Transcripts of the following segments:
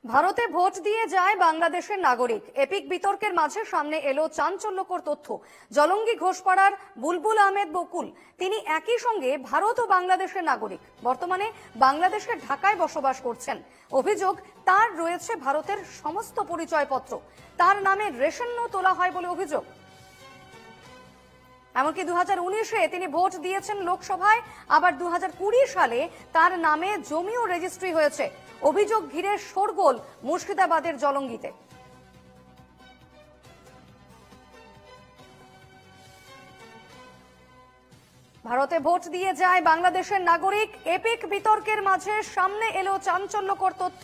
ভারতে ভোট দিয়ে যায় বাংলাদেশের নাগরিক। এপিক বিতর্কের মাঝে সামনে এলো চাঞ্চল্যকর তথ্য। জলঙ্গি ঘোষপাড়ার বুলবুল আহমেদ বকুল তিনি একই সঙ্গে ভারত ও বাংলাদেশের নাগরিক। বর্তমানে বাংলাদেশের ঢাকায় বসবাস করছেন। অভিযোগ, তার রয়েছে ভারতের সমস্ত পরিচয়পত্র। তার নামে রেশনও তোলা হয় বলে অভিযোগ। এমনকি 2019-এ তিনি ভোট দিয়েছেন লোকসভায়, আবার 2020 সালে তার নামে জমিও রেজিস্ট্রি হয়েছে। অভিযোগ ঘিরে শোরগোল মুর্শিদাবাদের জলঙ্গিতে। ভারতে ভোট দিয়ে যায় বাংলাদেশের নাগরিক। এপিক বিতর্কের মাঝে সামনে এলো চাঞ্চল্যকর তথ্য।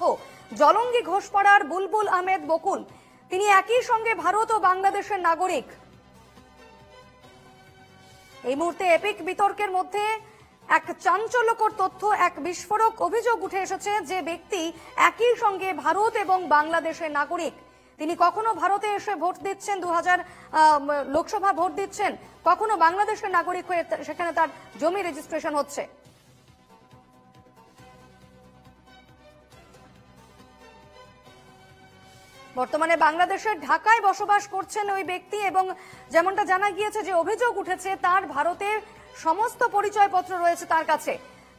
জলঙ্গি ঘোষপাড়ার বুলবুল আহমেদ বকুল তিনি একই সঙ্গে ভারত ও বাংলাদেশের নাগরিক। এই মুহূর্তে এপিক বিতর্কের মধ্যে এক চাঞ্চল্যকর তথ্য, এক বিস্ফোরক অভিযোগ উঠে এসেছে যে ব্যক্তি একই সঙ্গে ভারত এবং বাংলাদেশের নাগরিক। তিনি কখনো ভারতে এসে ভোট দিচ্ছেন, 2000 লোকসভা ভোট দিচ্ছেন, কখনো বাংলাদেশের নাগরিক হয়ে সেখানে তার জমি রেজিস্ট্রেশন হচ্ছে। বর্তমানে বাংলাদেশের ঢাকায় বসবাস করছেন ওই ব্যক্তি, এবং যেমনটা জানা গিয়েছে যে অভিযোগ উঠেছে তার ভারতের সমস্ত পরিচয়পত্র রয়েছে তার কাছে।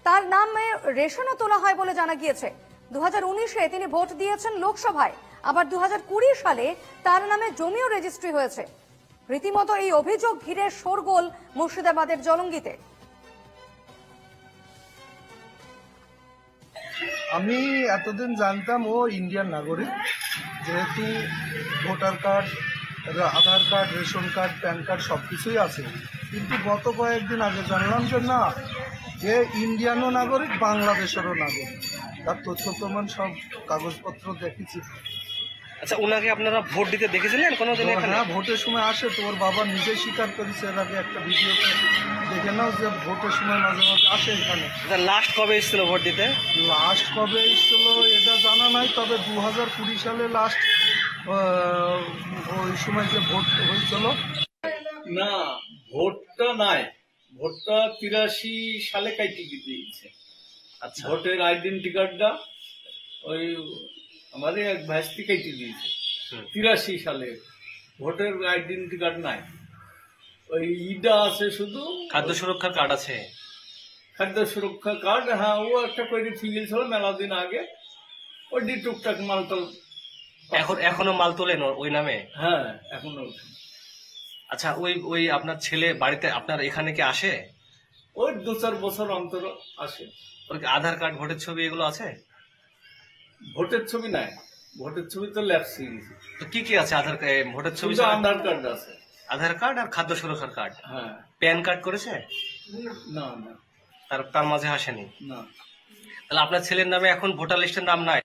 তার নামে রেশনও তোলা হয় বলে জানা গিয়েছে। 2019-এ তিনি ভোট দিয়েছেন লোকসভায়, আবার 2020 সালে তার নামে জমিও রেজিস্ট্রি হয়েছে। রীতিমতো এই অভিযোগ ঘিরে শোরগোল মুর্শিদাবাদের জলঙ্গিতে। আমি এতদিন জানতাম ও ইন্ডিয়ান নাগরিক, যেহেতু voter card, Aadhaar card, ration card, PAN card সব কিছুই আছে। কিন্তু গত কয়েকদিন আগে জানলাম যে না, যে ইন্ডিয়ানও নাগরিক, বাংলাদেশেরও নাগরিক। তার তথ্য প্রমাণ সব কাগজপত্র দেখেছি। আচ্ছা, ওনাকে আপনারা ভোট দিতে দেখেছিলেন কোনোদিন? হ্যাঁ, ভোটের সময় আসে। তোর বাবা নিজে স্বীকার করেছে এর আগে একটা ভিডিওতে, দেখে নাও, যে ভোটের সময় মাঝে মাঝে আসে এখানে। লাস্ট কবে এসেছিল ভোট দিতে? লাস্ট কবে এসেছিল এটা জানা নাই, তবে 2020 সালে লাস্ট ওই সময় যে ভোট হয়েছিল। না, ভোটটা নাই, ভোটটা 83 সালে কাইটে দিয়েছে। আচ্ছা, ভোটের আইডেন্টি কার্ডটা ওই আমাদের এক ভাইস্তি কাইটে দিয়েছে 83 সালে। ভোটের আইডেন্টি কার্ড নাই, ওই ইটা আছে শুধু। খাদ্য সুরক্ষার কার্ড আছে? খাদ্য সুরক্ষা কার্ড, হ্যাঁ, ও একটা করে ফিল ছিল মেলা দিন আগে। ওই টুকটাক মালটাল এখনো মাল তোলেন ওই নামে? হ্যাঁ, এখনো। আচ্ছা, ওই ওই আপনার ছেলে বাড়িতে আপনার এখানে কি আসে? ওই 2-4 বছর অন্তর আসে। ওর কি আধার কার্ড, ভোটের ছবি এগুলো আছে? ভোটের ছবি নাই, ভোটের ছবি তো ল্যাপস হয়ে গেছে। তো কি কি আছে আধার ভোটের ছবি? শুধু আধার কার্ড আছে। আধার কার্ড আর খাদ্য সুরক্ষার কার্ড। হ্যাঁ। প্যান কার্ড করেছে? না না তার মাঝে আসেনি? না। তাহলে আপনার ছেলের নামে এখন ভোটার লিস্টের নাম নাই?